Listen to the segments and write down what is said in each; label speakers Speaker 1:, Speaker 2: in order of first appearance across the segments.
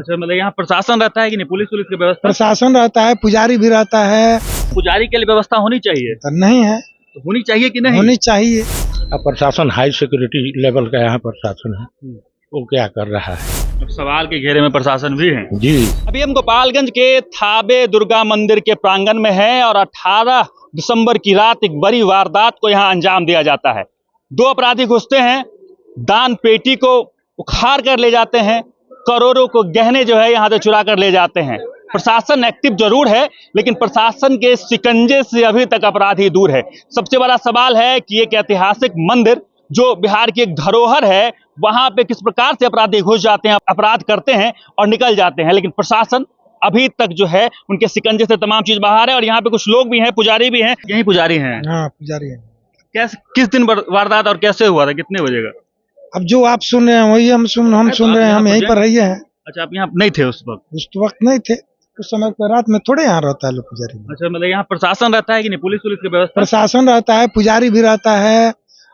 Speaker 1: अच्छा, मतलब यहाँ प्रशासन रहता है कि नहीं? पुलिस की व्यवस्था?
Speaker 2: प्रशासन रहता है, पुजारी भी रहता है।
Speaker 1: पुजारी के लिए व्यवस्था होनी चाहिए?
Speaker 2: तो नहीं है,
Speaker 1: तो होनी चाहिए कि नहीं?
Speaker 2: होनी चाहिए।
Speaker 3: अब प्रशासन हाई सिक्योरिटी लेवल का यहाँ प्रशासन है, वो क्या कर रहा है?
Speaker 1: अब सवाल के घेरे में प्रशासन भी है
Speaker 3: जी।
Speaker 1: अभी हम गोपालगंज के थाबे दुर्गा मंदिर के प्रांगण में हैं और 18 दिसंबर की रात एक बड़ी वारदात को यहाँ अंजाम दिया जाता है। दो अपराधी घुसते हैं, दान पेटी को उखाड़ कर ले जाते हैं, करोड़ों को गहने जो है यहाँ से चुरा कर ले जाते हैं। प्रशासन एक्टिव जरूर है, लेकिन प्रशासन के शिकंजे से अभी तक अपराधी दूर है। सबसे बड़ा सवाल है कि एक ऐतिहासिक मंदिर जो बिहार की एक धरोहर है, वहां पे किस प्रकार से अपराधी घुस जाते हैं, अपराध करते हैं और निकल जाते हैं। लेकिन प्रशासन अभी तक जो है उनके शिकंजे से तमाम चीज बाहर है। और यहाँ पे कुछ लोग भी हैं, पुजारी भी हैं। यही पुजारी हैं?
Speaker 2: हाँ, पुजारी है।
Speaker 1: कैसे, किस दिन वारदात और कैसे हुआ था, कितने बजे का?
Speaker 2: अब जो आप सुन रहे हैं वही हम सुन रहे हैं, हम यहीं पर रहिए हैं।
Speaker 1: अच्छा, आप यहाँ नहीं थे उस वक्त?
Speaker 2: उस वक्त नहीं थे, उस समय पर रात में थोड़े यहाँ रहता है लोग पुजारी।
Speaker 1: अच्छा, मतलब यहाँ प्रशासन रहता है कि नहीं? पुलिस की व्यवस्था?
Speaker 2: प्रशासन रहता है, पुजारी भी रहता है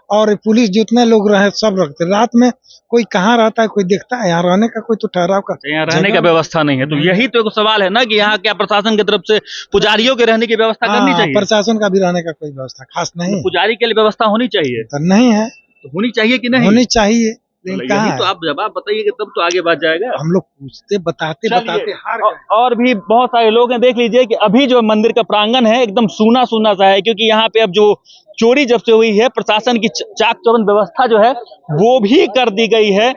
Speaker 2: और पुलिस जितने लोग रहे सब रखते। रात में कोई कहाँ रहता है, कोई देखता है? यहाँ रहने का कोई तो ठहराव का,
Speaker 1: यहाँ रहने का व्यवस्था नहीं है। तो यही तो एक सवाल है ना कि यहाँ क्या प्रशासन की तरफ से पुजारियों के रहने की व्यवस्था करनी चाहिए?
Speaker 2: प्रशासन का भी रहने का कोई व्यवस्था खास नहीं।
Speaker 1: पुजारी के लिए व्यवस्था होनी चाहिए?
Speaker 2: तो नहीं है,
Speaker 1: तो होनी चाहिए कि नहीं?
Speaker 2: होनी चाहिए, लेकिन
Speaker 1: यही तो आप जवाब बताइए तब तो आगे बढ़ जाएगा।
Speaker 2: हम लोग पूछते बताते हार गए।
Speaker 1: और भी बहुत सारे लोग हैं, देख लीजिए कि अभी जो मंदिर का प्रांगण है एकदम सूना सूना सा है, क्योंकि यहाँ पे अब जो चोरी जब से हुई है, प्रशासन की चाक चौबंद व्यवस्था जो है वो भी कर दी गई है।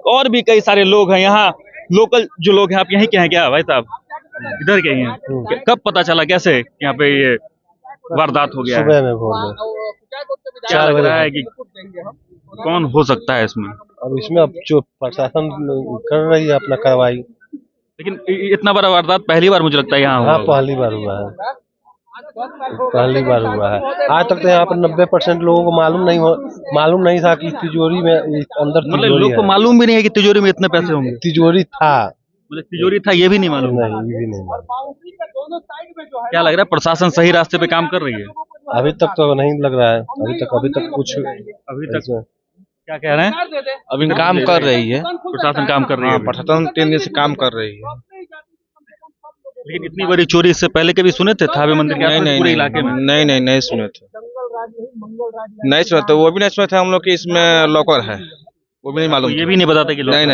Speaker 1: और भी कई सारे लोग हैं यहाँ, लोकल जो लोग हैं। आप यहीं के हैं क्या भाई साहब? इधर के ही हैं? कब पता चला, कैसे यहाँ पे ये वारदात हो गया?
Speaker 4: सुबह में बोल रहे।
Speaker 1: क्या लग रहा है कि कौन हो सकता है इसमें?
Speaker 4: अब इसमें अब जो प्रशासन कर रही है अपना कार्रवाई।
Speaker 1: लेकिन इतना बड़ा वारदात पहली बार मुझे लगता है यहाँ हुआ।
Speaker 4: हाँ, पहली बार हुआ है, पहली बार हुआ है। आज तक तो यहाँ पर 90% लोगों को मालूम नहीं था कि तिजोरी में अंदर
Speaker 1: मतलब लोग को मालूम भी नहीं है कि तिजोरी में इतने पैसे होंगे।
Speaker 4: तिजोरी था,
Speaker 1: मतलब तिजोरी था ये भी नहीं मालूम?
Speaker 4: नहीं, ये भी नहीं मालूम।
Speaker 1: क्या लग रहा है, प्रशासन सही रास्ते पे काम कर रही है?
Speaker 4: अभी तक तो नहीं लग रहा है, अभी तक कुछ
Speaker 1: क्या कह रहे हैं?
Speaker 5: अभी काम कर रही है,
Speaker 1: प्रशासन काम कर रही है?
Speaker 5: प्रशासन 3 दिन से काम कर रही है।
Speaker 1: लेकिन इतनी बड़ी चोरी इससे पहले कभी सुने थे थावे मंदिर के आसपास पूरे इलाके में?
Speaker 5: नहीं सुने थे, नहीं सुने थे। वो भी नहीं सुने थे हम लोग कि इसमें लॉकर है, वो भी नहीं मालूम।
Speaker 1: ये भी नहीं बताते कि
Speaker 5: नहीं,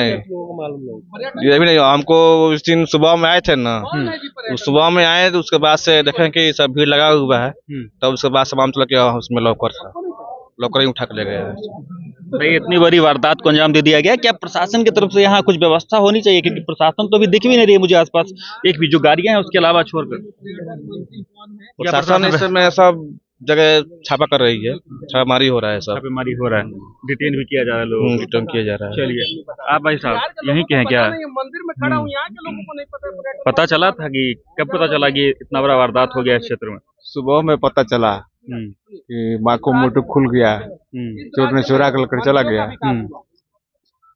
Speaker 5: ये भी नहीं। हमको उस दिन सुबह में आए थे ना, सुबह में आए तो उसके बाद से देखें कि सब भीड़ लगा हुआ है, तब उसके बाद से मालूम चला कि उसमें लॉकर था, लॉकर ही उठा के ले गए।
Speaker 1: भाई, इतनी बड़ी वारदात को अंजाम दे दिया गया। क्या प्रशासन की तरफ से यहाँ कुछ व्यवस्था होनी चाहिए? क्योंकि प्रशासन तो अभी दिख भी नहीं रही है मुझे आसपास, एक भी जो गाड़ियां हैं उसके अलावा छोड़कर।
Speaker 5: प्रशासन इस समय सब जगह छापा कर रही है, छापामारी हो रहा है, सब
Speaker 1: छापेमारी हो रहा है, डिटेन भी किया जा रहा है लोगों को।
Speaker 5: डिटेन किया जा रहा है।
Speaker 1: चलिए, आप भाई साहब यहीं के हैं क्या?
Speaker 6: मंदिर में खड़ा हूँ, यहाँ के लोगों को नहीं पता।
Speaker 1: पता चला था कि कब पता चला कि इतना बड़ा वारदात हो गया इस क्षेत्र में?
Speaker 7: सुबह में पता चला कि माँ को मोटू खुल गया, चोर ने चोरा कर लेकर चला गया।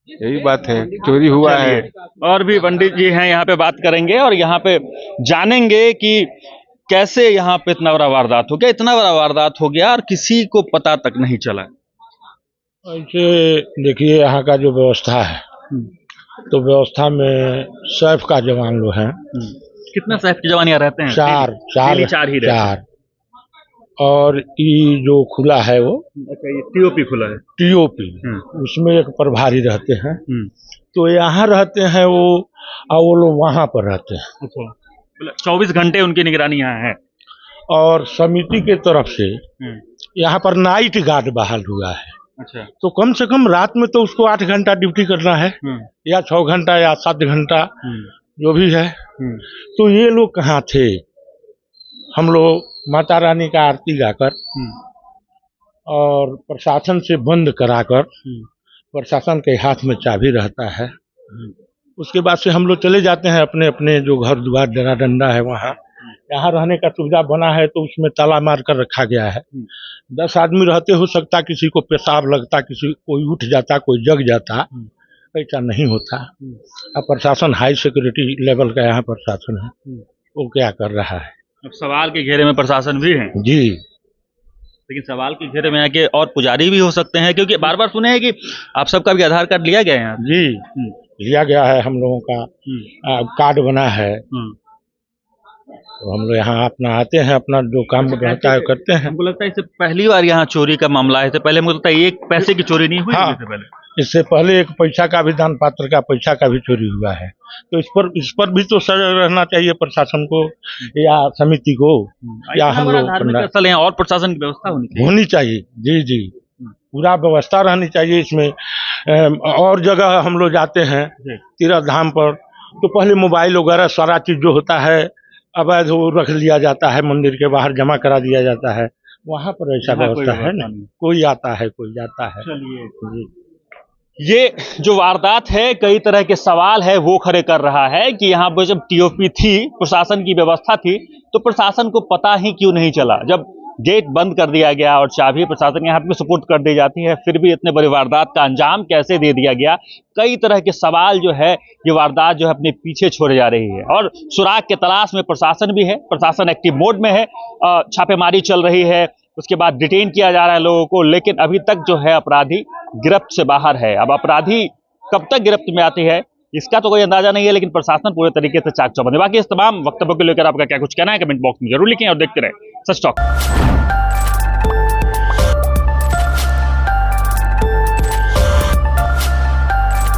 Speaker 7: यही बात है, चोरी हुआ है।
Speaker 1: और भी पंडित जी हैं, यहाँ पे बात करेंगे और यहाँ पे जानेंगे कि कैसे यहाँ पे इतना बड़ा वारदात हो गया, इतना बड़ा वारदात हो गया और किसी को पता तक नहीं चला।
Speaker 3: ऐसे देखिए, यहाँ का जो व्यवस्था है, तो व्यवस्था में सैफ का जवान लोग हैं।
Speaker 1: कितना सैफ के जवान यहाँ रहते हैं? चार ही रहते हैं।
Speaker 3: और ये जो खुला है वो,
Speaker 1: अच्छा, ये टीओपी खुला है?
Speaker 3: टीओपी, उसमें एक प्रभारी रहते हैं। तो यहाँ रहते हैं वो, और वो लोग वहाँ पर रहते हैं।
Speaker 1: 24 घंटे उनकी निगरानी यहाँ है।
Speaker 3: और समिति के तरफ से यहाँ पर नाइट गार्ड बहाल हुआ है।
Speaker 1: अच्छा,
Speaker 3: तो कम से कम रात में तो उसको 8 घंटा ड्यूटी करना है, या 6 घंटा या 7 घंटा, जो भी है। तो ये लोग कहाँ थे? हम लोग माता रानी का आरती गाकर और प्रशासन से बंद कराकर, प्रशासन के हाथ में चाबी रहता है, उसके बाद से हम लोग चले जाते हैं अपने अपने जो घर द्वार डरा डंडा है वहाँ। यहाँ रहने का सुविधा बना है तो उसमें ताला मार कर रखा गया है। 10 आदमी रहते, हो सकता किसी को पेशाब लगता, कोई उठ जाता, कोई जग जाता, ऐसा नहीं होता। अब प्रशासन हाई सिक्योरिटी लेवल का यहाँ प्रशासन है, वो क्या कर रहा है?
Speaker 1: अब सवाल के घेरे में प्रशासन भी है
Speaker 3: जी,
Speaker 1: लेकिन सवाल के घेरे में आके और पुजारी भी हो सकते हैं, क्योंकि बार बार सुने हैं कि आप सबका भी आधार कार्ड लिया गया है यहाँ।
Speaker 3: जी, लिया गया है हम लोगों का कार्ड बना है। तो हम लोग यहाँ अपना आते हैं, अपना जो काम रहता है करते हैं।
Speaker 1: हमको लगता है इससे पहली बार यहाँ चोरी का मामला है। इससे पहले मुझे लगता है एक पैसे की चोरी नहीं हुई
Speaker 3: हाँ।
Speaker 1: इससे पहले।
Speaker 3: इससे पहले एक पैसा का भी, दान पात्र का पैसा का भी चोरी हुआ है। तो इस पर भी तो सजग रहना चाहिए प्रशासन को या समिति को या हम लोग
Speaker 1: धार्मिक स्थल है और प्रशासन की व्यवस्था
Speaker 3: होनी चाहिए। जी जी, पूरा व्यवस्था रहनी चाहिए इसमें। और जगह हम लोग जाते हैं तीर्थ धाम पर, तो पहले मोबाइल वगैरह सारा चीज जो होता है अवैध वो रख लिया जाता है, मंदिर के बाहर जमा करा दिया जाता है। वहाँ पर ऐसा व्यवस्था है ना, कोई आता है कोई जाता है।
Speaker 1: चलिए, ये जो वारदात है कई तरह के सवाल है वो खड़े कर रहा है कि यहाँ पर जब टीओपी थी, प्रशासन की व्यवस्था थी, तो प्रशासन को पता ही क्यों नहीं चला। जब गेट बंद कर दिया गया और चाबी प्रशासन के हाथ में सुपुर्द कर दी जाती है, फिर भी इतने बड़ी वारदात का अंजाम कैसे दे दिया गया। कई तरह के सवाल जो है ये वारदात जो है अपने पीछे छोड़े जा रही है। और सुराग के तलाश में प्रशासन भी है, प्रशासन एक्टिव मोड में है, छापेमारी चल रही है, उसके बाद डिटेन किया जा रहा है लोगों को, लेकिन अभी तक जो है अपराधी गिरफ्त से बाहर है। अब अपराधी कब तक गिरफ्त में आती है इसका तो कोई अंदाजा नहीं है, लेकिन प्रशासन पूरे तरीके से चाक चौबंद है। बाकी इस तमाम वक्तव्यों को लेकर आपका क्या कुछ कहना है कमेंट बॉक्स में जरूर लिखें और देखते रहे सच टॉक।